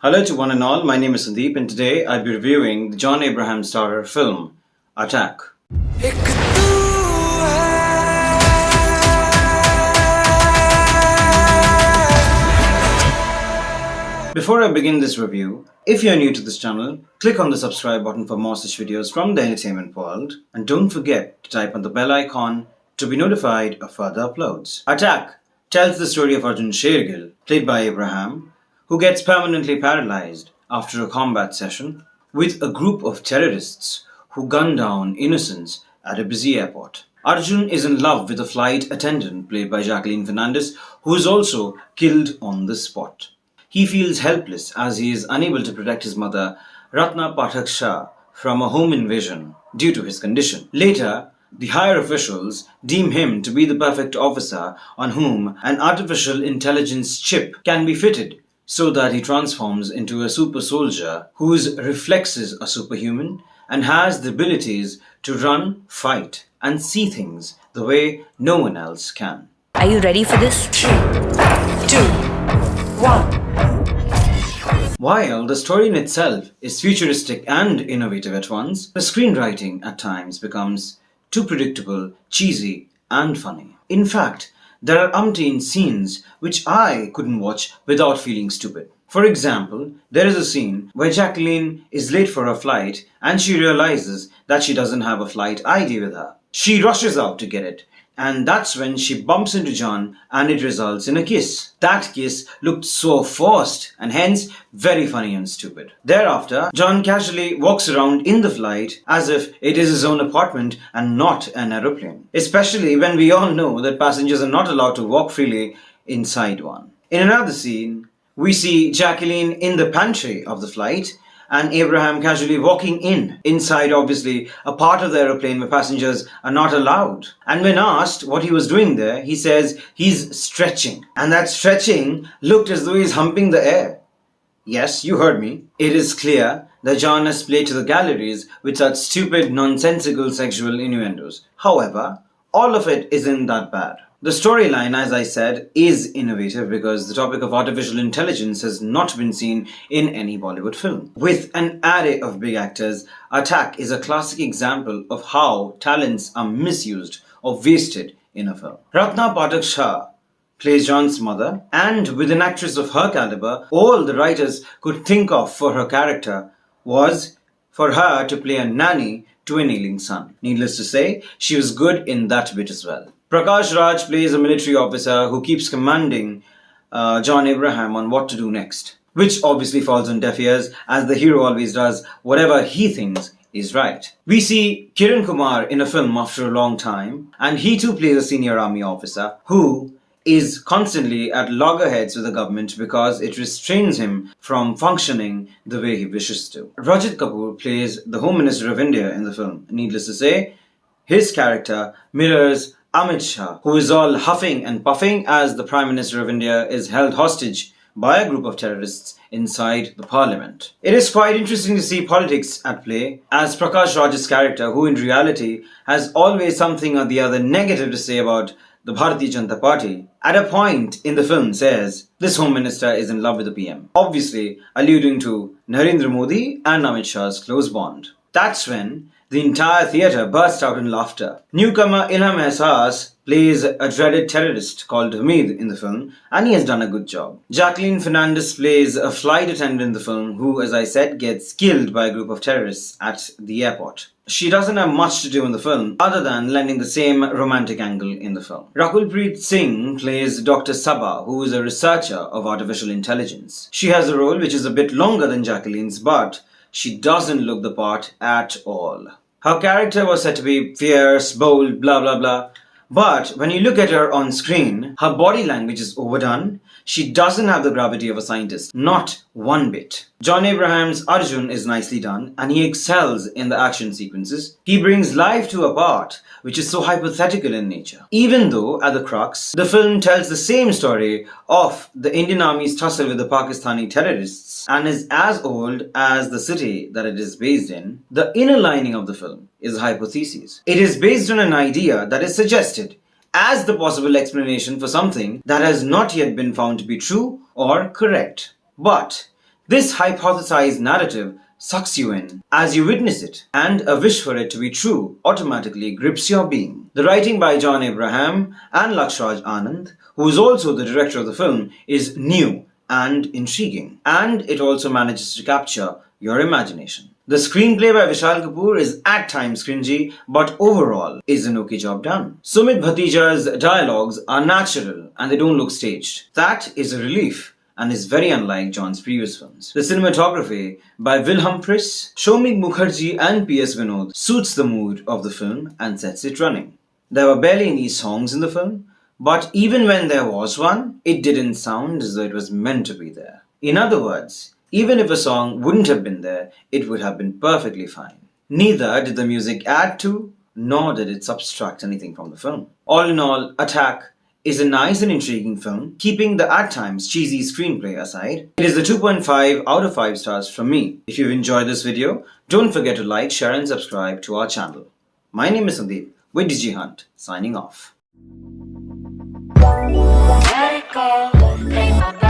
Hello to one and all, my name is Sandeep and today I'll be reviewing the John Abraham starrer film, Attack. Before I begin this review, if you're new to this channel, click on the subscribe button for more such videos from the entertainment world and don't forget to type on the bell icon to be notified of further uploads. Attack tells the story of Arjun Shergill, played by Abraham, who gets permanently paralyzed after a combat session with a group of terrorists who gun down innocents at a busy airport. Arjun is in love with a flight attendant played by Jacqueline Fernandes, who is also killed on the spot. He feels helpless as he is unable to protect his mother, Ratna Pathak Shah, from a home invasion due to his condition. Later, the higher officials deem him to be the perfect officer on whom an artificial intelligence chip can be fitted so that he transforms into a super soldier whose reflexes are superhuman and has the abilities to run, fight, and see things the way no one else can. Are you ready for this? 3, 2, 1. While the story in itself is futuristic and innovative at once, the screenwriting at times becomes too predictable, cheesy, and funny. In fact, there are umpteen scenes which I couldn't watch without feeling stupid. For example, there is a scene where Jacqueline is late for her flight and she realizes that she doesn't have a flight ID with her. She rushes out to get it, and that's when she bumps into John and it results in a kiss. That kiss looked so forced and hence very funny and stupid. Thereafter, John casually walks around in the flight as if it is his own apartment and not an aeroplane. Especially when we all know that passengers are not allowed to walk freely inside one. In another scene, we see Jacqueline in the pantry of the flight and Abraham casually walking inside obviously a part of the aeroplane where passengers are not allowed. And when asked what he was doing there, he says he's stretching. And that stretching looked as though he's humping the air. Yes, you heard me. It is clear that John has played to the galleries with such stupid, nonsensical sexual innuendos. However, all of it isn't that bad. The storyline, as I said, is innovative because the topic of artificial intelligence has not been seen in any Bollywood film. With an array of big actors, Attack is a classic example of how talents are misused or wasted in a film. Ratna Pathak Shah plays John's mother, and with an actress of her caliber, all the writers could think of for her character was for her to play a nanny to an ailing son. Needless to say, she was good in that bit as well. Prakash Raj plays a military officer who keeps commanding John Abraham on what to do next, which obviously falls on deaf ears as the hero always does whatever he thinks is right. We see Kiran Kumar in a film after a long time, and he too plays a senior army officer who is constantly at loggerheads with the government because it restrains him from functioning the way he wishes to. Rajat Kapoor plays the Home Minister of India in the film. Needless to say, his character mirrors Amit Shah, who is all huffing and puffing as the Prime Minister of India is held hostage by a group of terrorists inside the parliament. It is quite interesting to see politics at play as Prakash Raj's character, who in reality has always something or the other negative to say about the Bharatiya Janata Party, at a point in the film says this Home Minister is in love with the PM, obviously alluding to Narendra Modi and Amit Shah's close bond. That's when the entire theatre burst out in laughter. Newcomer Ilham Ehsas plays a dreaded terrorist called Hamid in the film, and he has done a good job. Jacqueline Fernandes plays a flight attendant in the film who, as I said, gets killed by a group of terrorists at the airport. She doesn't have much to do in the film other than lending the same romantic angle in the film. Rakul Preet Singh plays Dr. Sabha, who is a researcher of artificial intelligence. She has a role which is a bit longer than Jacqueline's, but she doesn't look the part at all. Her character was said to be fierce, bold, blah blah blah. But when you look at her on screen, her body language is overdone. She doesn't have the gravity of a scientist, not one bit. John Abraham's Arjun is nicely done and he excels in the action sequences. He brings life to a part which is so hypothetical in nature. Even though, at the crux, the film tells the same story of the Indian Army's tussle with the Pakistani terrorists and is as old as the city that it is based in, the inner lining of the film is a hypothesis. It is based on an idea that is suggested as the possible explanation for something that has not yet been found to be true or correct. But This hypothesized narrative sucks you in as you witness it, and a wish for it to be true automatically grips your being. The writing by John Abraham and Lakshraj Anand, who is also the director of the film, is new and intriguing, and it also manages to capture your imagination. The screenplay by Vishal Kapoor is at times cringy, but overall is an okay job done. Sumit Bhatija's dialogues are natural and they don't look staged. That is a relief and is very unlike John's previous films. The cinematography by Wilhelm Priss, Shomik Mukherjee and P.S. Vinod suits the mood of the film and sets it running. There were barely any songs in the film, but even when there was one, it didn't sound as though it was meant to be there. In other words, even if a song wouldn't have been there, it would have been perfectly fine. Neither did the music add to, nor did it subtract anything from the film. All in all, Attack is a nice and intriguing film, keeping the at times cheesy screenplay aside. It is a 2.5 out of 5 stars from me. If you've enjoyed this video, don't forget to like, share and subscribe to our channel. My name is Sandeep with DG Hunt, signing off. Let it go, play my